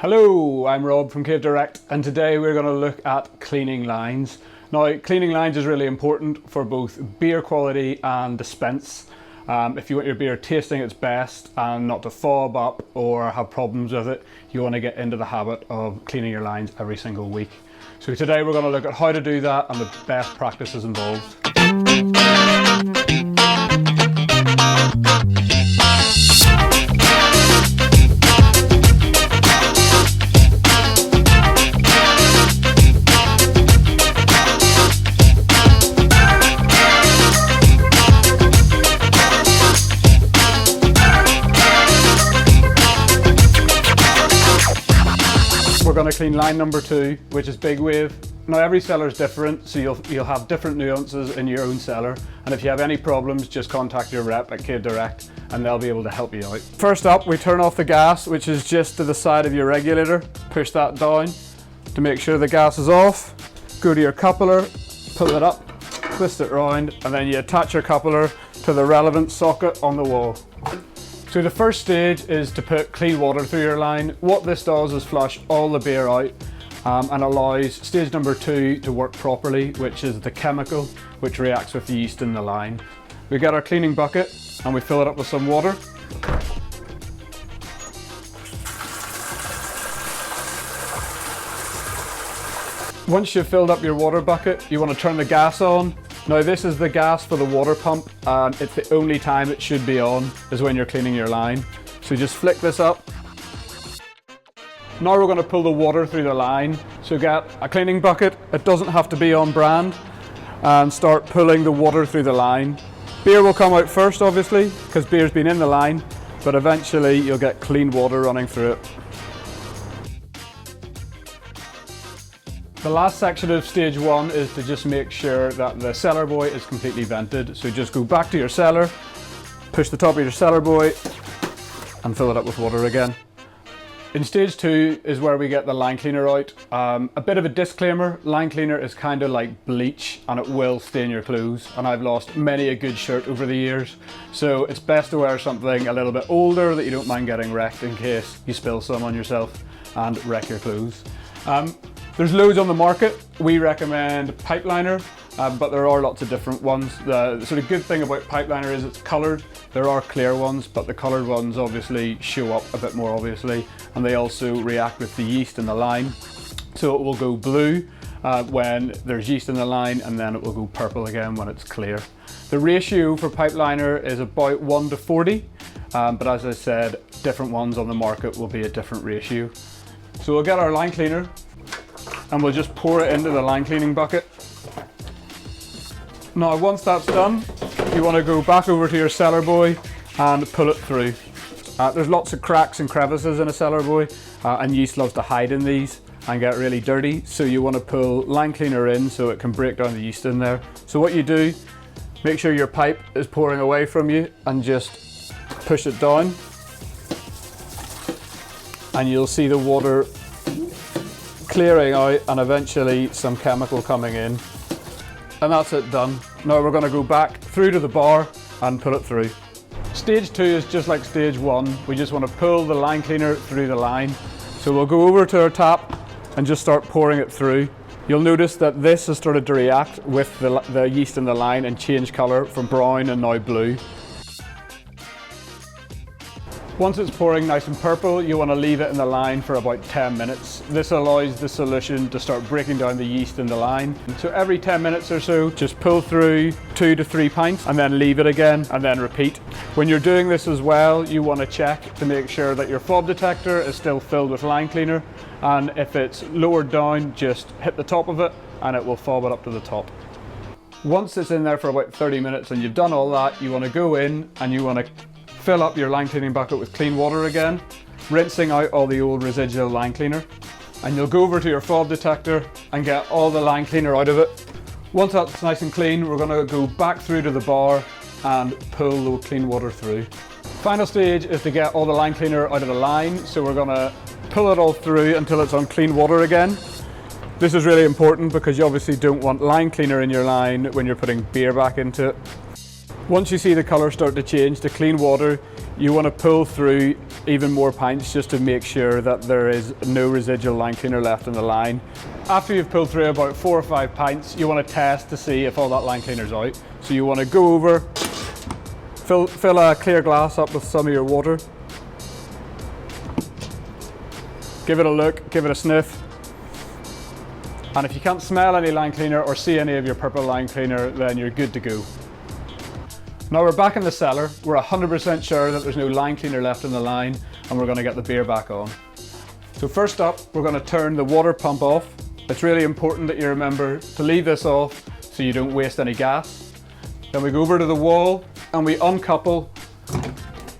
Hello, I'm Rob from Cave Direct, and today we're going to look at cleaning lines. Now, cleaning lines is really important for both beer quality and dispense. If you want your beer tasting its best and not to fob up or have problems with it, you want to get into the habit of cleaning your lines every single week. So today we're going to look at how to do that and the best practices involved. We're going to clean line number 2, which is big wave. Now every cellar is different, so you'll have different nuances in your own cellar, and if you have any problems, just contact your rep at Cave Direct and they'll be able to help you out. First up, we turn off the gas, which is just to the side of your regulator. Push that down to make sure the gas is off. Go to your coupler, pull it up, twist it round, and then you attach your coupler to the relevant socket on the wall. So the first stage is to put clean water through your line. What this does is flush all the beer out and allows stage number 2 to work properly, which is the chemical which reacts with the yeast in the line. We get our cleaning bucket and we fill it up with some water. Once you've filled up your water bucket, you want to turn the gas on. Now this is the gas for the water pump, and it's the only time it should be on is when you're cleaning your line. So just flick this up. Now we're going to pull the water through the line. So get a cleaning bucket, it doesn't have to be on brand, and start pulling the water through the line. Beer will come out first obviously, because beer's been in the line, but eventually you'll get clean water running through it. The last section of stage 1 is to just make sure that the cellar boy is completely vented. So just go back to your cellar, push the top of your cellar boy and fill it up with water again. In stage 2 is where we get the line cleaner out. A bit of a disclaimer, line cleaner is kind of like bleach and it will stain your clothes, and I've lost many a good shirt over the years. So it's best to wear something a little bit older that you don't mind getting wrecked in case you spill some on yourself and wreck your clothes. There's loads on the market. We recommend pipe liner, but there are lots of different ones. The sort of good thing about pipe liner is it's coloured. There are clear ones, but the coloured ones obviously show up a bit more obviously, and they also react with the yeast in the line. So it will go blue when there's yeast in the line, and then it will go purple again when it's clear. The ratio for pipe liner is about 1:40, but as I said, different ones on the market will be a different ratio. So we'll get our line cleaner, and we'll just pour it into the line cleaning bucket. Now once that's done, you want to go back over to your cellar boy and pull it through. There's lots of cracks and crevices in a cellar boy, and yeast loves to hide in these and get really dirty, so you want to pull line cleaner in so it can break down the yeast in there. So what you do, make sure your pipe is pouring away from you and just push it down, and you'll see the water clearing out and eventually some chemical coming in, and that's it done. Now we're going to go back through to the bar and put it through. Stage 2 is just like stage 1. We just want to pull the line cleaner through the line. So we'll go over to our tap and just start pouring it through. You'll notice that this has started to react with the yeast in the line and change colour from brown and now blue. Once it's pouring nice and purple, you want to leave it in the line for about 10 minutes. This allows the solution to start breaking down the yeast in the line. So every 10 minutes or so, just pull through 2 to 3 pints and then leave it again and then repeat. When you're doing this as well, you want to check to make sure that your fob detector is still filled with line cleaner, and if it's lowered down, just hit the top of it and it will fob it up to the top. Once it's in there for about 30 minutes and you've done all that, you want to go in and you want to fill up your line cleaning bucket with clean water again, rinsing out all the old residual line cleaner, and you'll go over to your fob detector and get all the line cleaner out of it. Once that's nice and clean, we're going to go back through to the bar and pull the clean water through. Final stage is to get all the line cleaner out of the line, so we're going to pull it all through until it's on clean water again. This is really important because you obviously don't want line cleaner in your line when you're putting beer back into it. Once you see the colour start to change to clean water, you want to pull through even more pints just to make sure that there is no residual line cleaner left in the line. After you've pulled through about 4 or 5 pints, you want to test to see if all that line cleaner's out. So you want to go over, fill a clear glass up with some of your water, give it a look, give it a sniff, and if you can't smell any line cleaner or see any of your purple line cleaner, then you're good to go. Now we're back in the cellar. We're 100% sure that there's no line cleaner left in the line, and we're going to get the beer back on. So first up, we're going to turn the water pump off. It's really important that you remember to leave this off so you don't waste any gas. Then we go over to the wall and we uncouple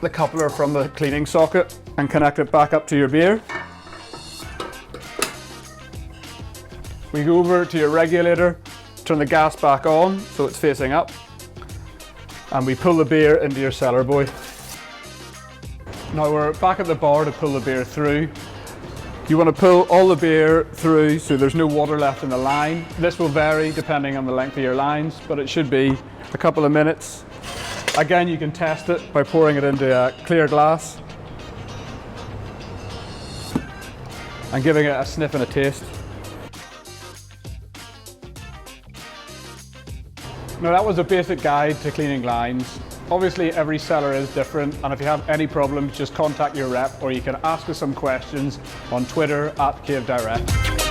the coupler from the cleaning socket and connect it back up to your beer. We go over to your regulator, turn the gas back on so it's facing up, and we pull the beer into your cellar buoy. Now we're back at the bar to pull the beer through. You want to pull all the beer through so there's no water left in the line. This will vary depending on the length of your lines, but it should be a couple of minutes. Again, you can test it by pouring it into a clear glass and giving it a sniff and a taste. Now that was a basic guide to cleaning lines. Obviously every cellar is different, and if you have any problems, just contact your rep, or you can ask us some questions on Twitter @CaveDirect.